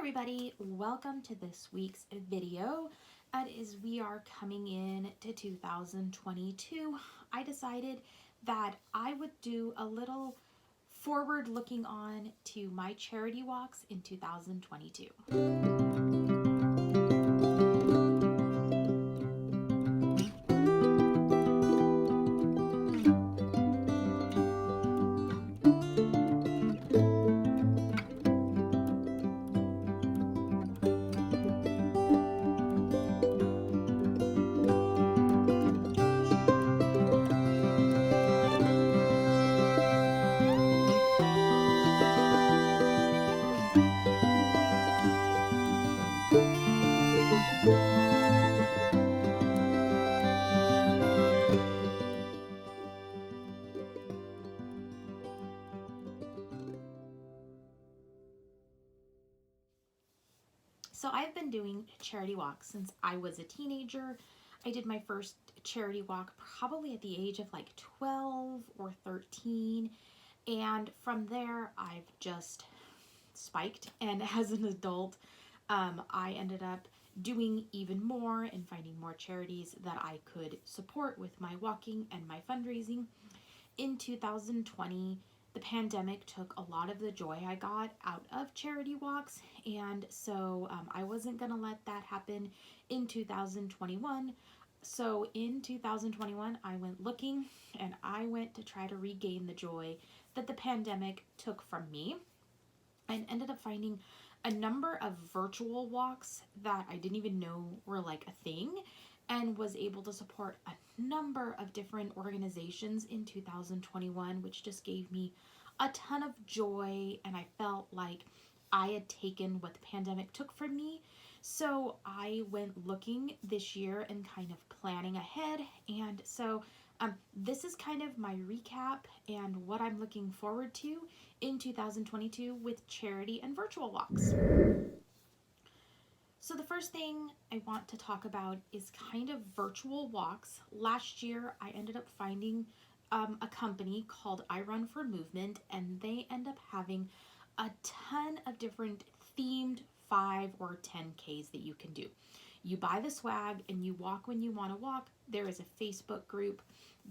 everybody, welcome to this week's video. As we are coming in to 2022, I decided that I would do a little forward looking on to my charity walks in 2022. So I've been doing charity walks since I was a teenager. I did my first charity walk probably at the age of like 12 or 13. And from there, I've just spiked. And as an adult, I ended up doing even more and finding more charities that I could support with my walking and my fundraising. In 2020, the pandemic took a lot of the joy I got out of charity walks, and so I wasn't going to let that happen in 2021. So in 2021, I went looking and I went to try to regain the joy that the pandemic took from me, and ended up finding a number of virtual walks that I didn't even know were like a thing, and was able to support a number of different organizations in 2021, which just gave me a ton of joy, and I felt like I had taken what the pandemic took from me. So I went looking this year and kind of planning ahead, and so this is kind of my recap and what I'm looking forward to in 2022 with charity and virtual walks. So the first thing I want to talk about is kind of virtual walks. Last year, I ended up finding a company called I Run for Movement, and they end up having a ton of different themed 5 or 10Ks that you can do. You buy the swag and you walk when you want to walk. There is a Facebook group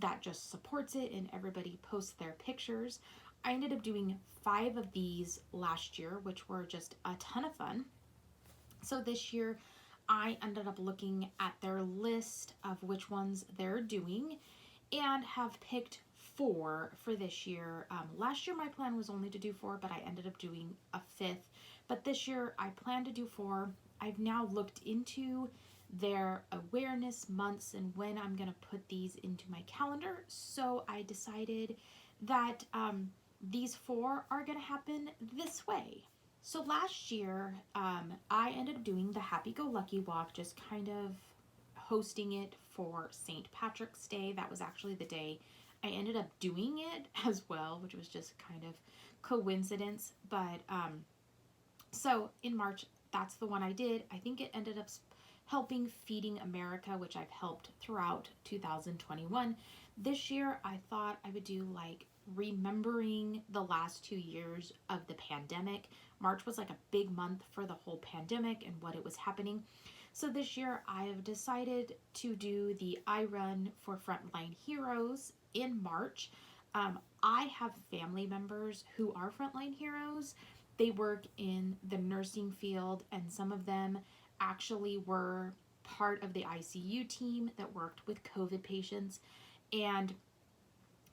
that just supports it, and everybody posts their pictures. I ended up doing 5 of these last year, which were just a ton of fun. So this year, I ended up looking at their list of which ones they're doing and have picked 4 for this year. Last year, my plan was only to do 4, but I ended up doing a 5th. But this year, I plan to do 4. I've now looked into their awareness months and when I'm going to put these into my calendar. So I decided that these 4 are going to happen this way. So last year, I ended up doing the Happy-Go-Lucky Walk, just kind of hosting it for St. Patrick's Day. That was actually the day I ended up doing it as well, which was just kind of coincidence. But so in March, that's the one I did. I think it ended up helping Feeding America, which I've helped throughout 2021. This year, I thought I would do like remembering the last 2 years of the pandemic. March was like a big month for the whole pandemic and what it was happening. So this year I have decided to do the I Run for Frontline Heroes in March. I have family members who are frontline heroes. They work in the nursing field, and some of them actually were part of the ICU team that worked with COVID patients. And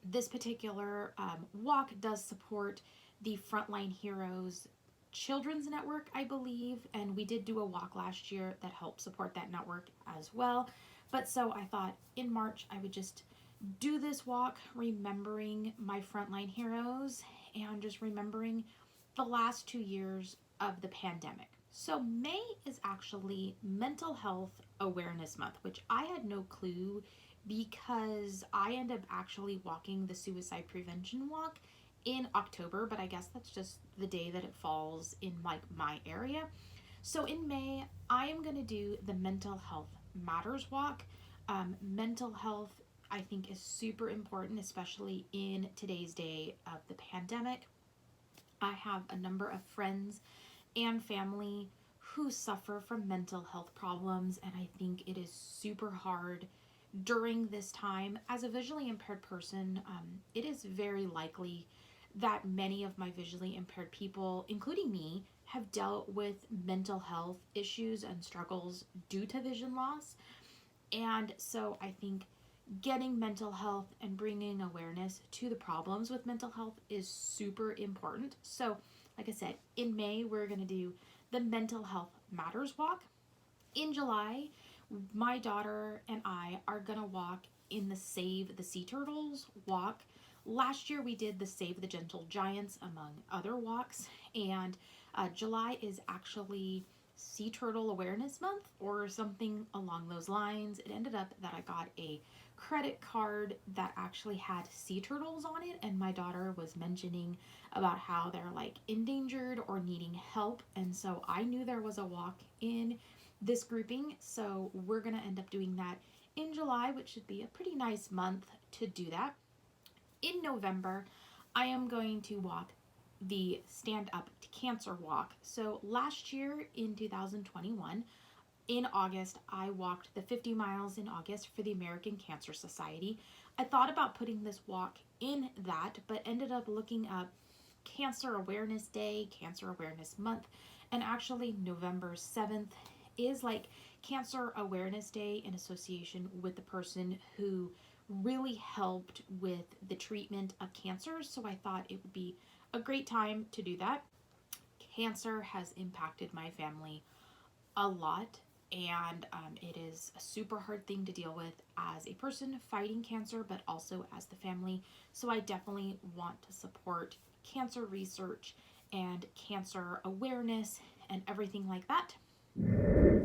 this particular walk does support the Frontline Heroes Children's Network, I believe, and we did do a walk last year that helped support that network as well. But so I thought in March I would just do this walk remembering my frontline heroes and just remembering the last 2 years of the pandemic. So May is actually Mental Health Awareness Month, which I had no clue, because I end up actually walking the suicide prevention walk in October, but I guess that's just the day that it falls in like my area. So in May, I am going to do the Mental Health Matters walk. Mental health, I think, is super important, especially in today's day of the pandemic. I have a number of friends and family who suffer from mental health problems, and I think it is super hard during this time. As a visually impaired person, it is very likely that many of my visually impaired people, including me, have dealt with mental health issues and struggles due to vision loss. And so I think getting mental health and bringing awareness to the problems with mental health is super important. So, like I said, in May, we're going to do the Mental Health Matters Walk. In July, my daughter and I are going to walk in the Save the Sea Turtles walk. Last year, we did the Save the Gentle Giants, among other walks. And July is actually Sea Turtle Awareness Month or something along those lines. It ended up that I got a credit card that actually had sea turtles on it, and my daughter was mentioning about how they're like endangered or needing help, and so I knew there was a walk in this grouping, so we're gonna end up doing that in July, which should be a pretty nice month to do that. In November, I am going to walk the Stand Up to Cancer walk. So last year in 2021, in August, I walked the 50 miles in August for the American Cancer Society. I thought about putting this walk in that, but ended up looking up Cancer Awareness Day, Cancer Awareness Month, and actually November 7th is like Cancer Awareness Day in association with the person who really helped with the treatment of cancer. So I thought it would be a great time to do that. Cancer has impacted my family a lot, and it is a super hard thing to deal with as a person fighting cancer, but also as the family. So I definitely want to support cancer research and cancer awareness and everything like that.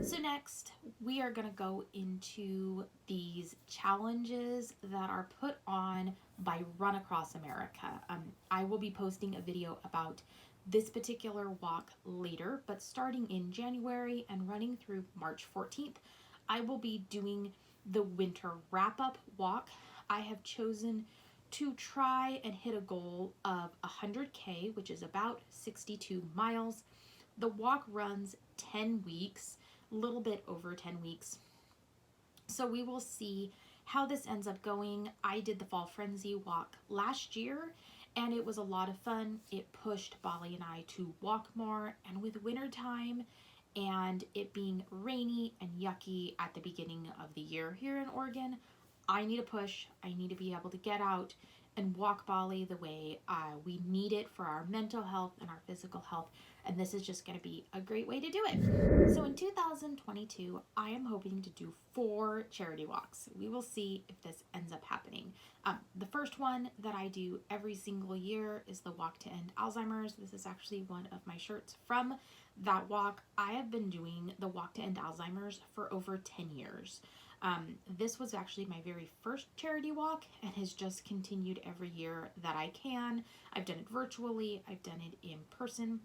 So next, we are going to go into these challenges that are put on by Run Across America. I will be posting a video about this particular walk later, but starting in January and running through March 14th, I will be doing the winter wrap-up walk. I have chosen to try and hit a goal of 100K, which is about 62 miles. The walk runs 10 weeks, a little bit over 10 weeks. So we will see how this ends up going. I did the Fall Frenzy walk last year, and it was a lot of fun. It pushed Bali and I to walk more, and with winter time and it being rainy and yucky at the beginning of the year here in Oregon, I need a push. I need to be able to get out and walk Bali the way we need it for our mental health and our physical health, and this is just going to be a great way to do it. So in 2022, I am hoping to do 4 charity walks. We will see if this ends up happening. The first one that I do every single year is the Walk to End Alzheimer's. This is actually one of my shirts from that walk. I have been doing the Walk to End Alzheimer's for over 10 years. This was actually my very first charity walk and has just continued every year that I can. I've done it virtually, I've done it in person.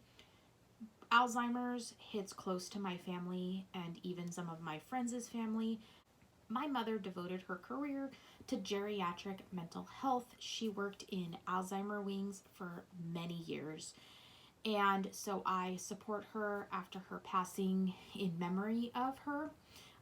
Alzheimer's hits close to my family and even some of my friends' family. My mother devoted her career to geriatric mental health. She worked in Alzheimer wings for many years. And so I support her after her passing in memory of her.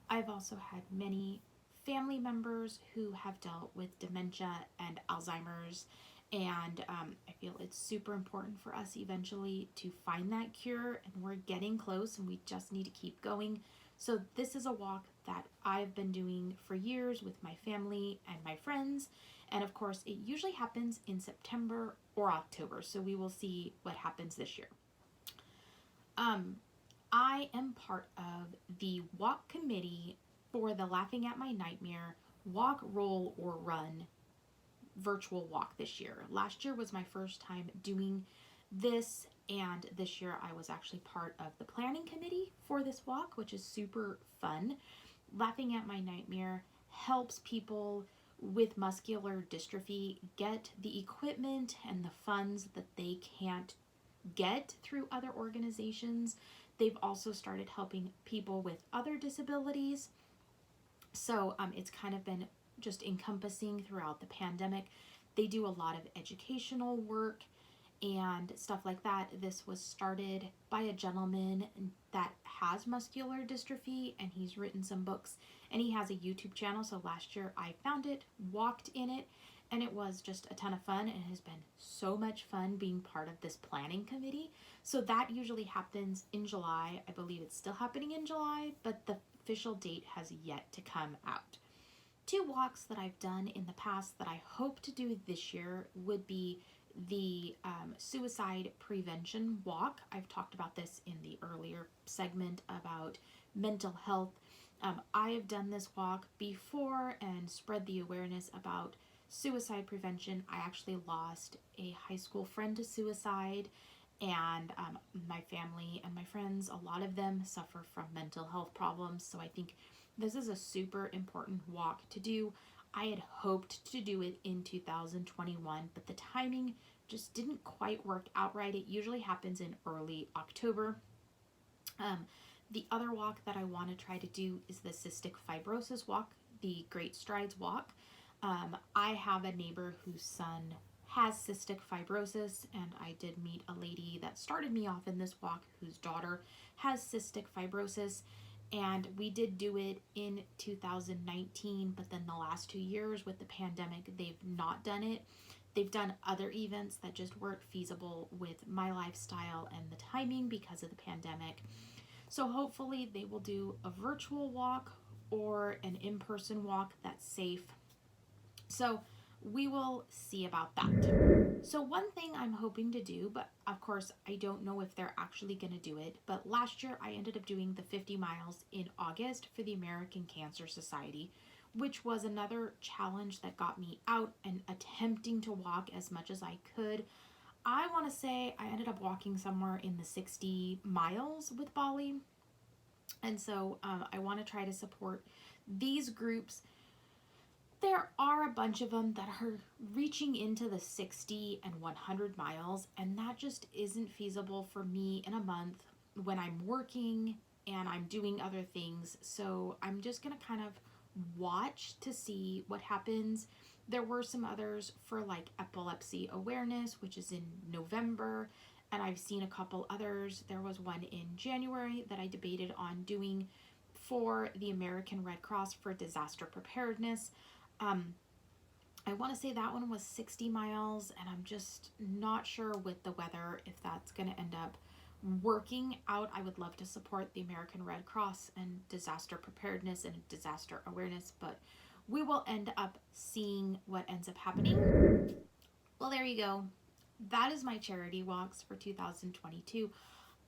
I've also had many family members who have dealt with dementia and Alzheimer's, and I feel it's super important for us eventually to find that cure, and we're getting close and we just need to keep going. So this is a walk that I've been doing for years with my family and my friends, and of course it usually happens in September or October, so we will see what happens this year. I am part of the walk committee for the Laughing at My Nightmare Walk, Roll, or Run virtual walk this year. Last year was my first time doing this, and this year I was actually part of the planning committee for this walk, which is super fun. Laughing at My Nightmare helps people with muscular dystrophy get the equipment and the funds that they can't get through other organizations. They've also started helping people with other disabilities. So it's kind of been just encompassing throughout the pandemic. They do a lot of educational work, and stuff like that. This was started by a gentleman that has muscular dystrophy, and he's written some books, and he has a YouTube channel. So last year I found it, walked in it, and it was just a ton of fun, and it has been so much fun being part of this planning committee. So that usually happens in July. I believe it's still happening in July, but the official date has yet to come out. 2 walks that I've done in the past that I hope to do this year would be the suicide prevention walk. I've talked about this in the earlier segment about mental health. I have done this walk before and spread the awareness about suicide prevention. I actually lost a high school friend to suicide, and my family and my friends, a lot of them suffer from mental health problems. So I think this is a super important walk to do. I had hoped to do it in 2021, but the timing just didn't quite work out right. It usually happens in early October. The other walk that I want to try to do is the Cystic Fibrosis walk, the Great Strides walk. I have a neighbor whose son has cystic fibrosis, and I did meet a lady that started me off in this walk whose daughter has cystic fibrosis, and we did do it in 2019, but then the last 2 years with the pandemic, they've not done it. They've done other events that just weren't feasible with my lifestyle and the timing because of the pandemic. So hopefully they will do a virtual walk or an in-person walk that's safe. So we will see about that. So one thing I'm hoping to do, but of course I don't know if they're actually going to do it, but last year I ended up doing the 50 miles in August for the American Cancer Society, which was another challenge that got me out and attempting to walk as much as I could. I want to say I ended up walking somewhere in the 60 miles with Bali. And so I want to try to support these groups. There are a bunch of them that are reaching into the 60 and 100 miles, and that just isn't feasible for me in a month when I'm working and I'm doing other things. So I'm just going to kind of watch to see what happens. There were some others for like epilepsy awareness, which is in November, and I've seen a couple others. There was one in January that I debated on doing for the American Red Cross for disaster preparedness. I want to say that one was 60 miles, and I'm just not sure with the weather if that's going to end up working out. I would love to support the American Red Cross and disaster preparedness and disaster awareness, but we will end up seeing what ends up happening. Well, there you go. That is my charity walks for 2022.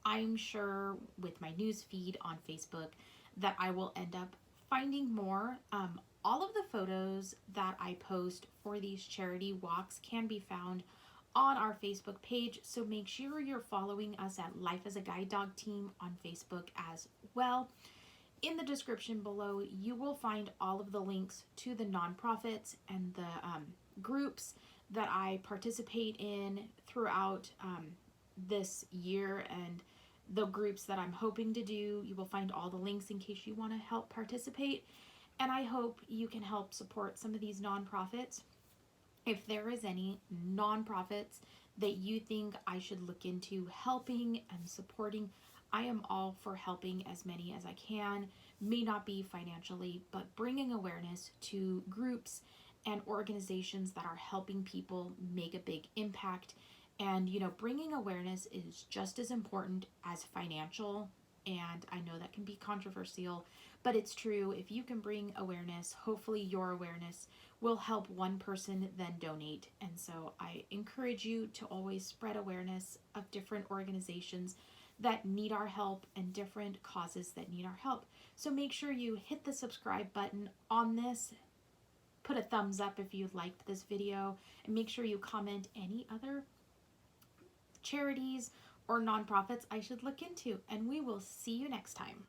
I'm sure with my news feed on Facebook that I will end up finding more. All of the photos that I post for these charity walks can be found on our Facebook page, so make sure you're following us at Life as a Guide Dog Team on Facebook as well. In the description below, you will find all of the links to the nonprofits and the groups that I participate in throughout this year, and the groups that I'm hoping to do. You will find all the links in case you want to help participate. And I hope you can help support some of these nonprofits. If there is any nonprofits that you think I should look into helping and supporting, I am all for helping as many as I can. May not be financially, but bringing awareness to groups and organizations that are helping people make a big impact. And, you know, bringing awareness is just as important as financial. And I know that can be controversial, but it's true. If you can bring awareness, hopefully your awareness will help one person then donate. And so I encourage you to always spread awareness of different organizations that need our help and different causes that need our help. So make sure you hit the subscribe button on this, put a thumbs up if you liked this video, and make sure you comment any other charities or nonprofits I should look into, and we will see you next time.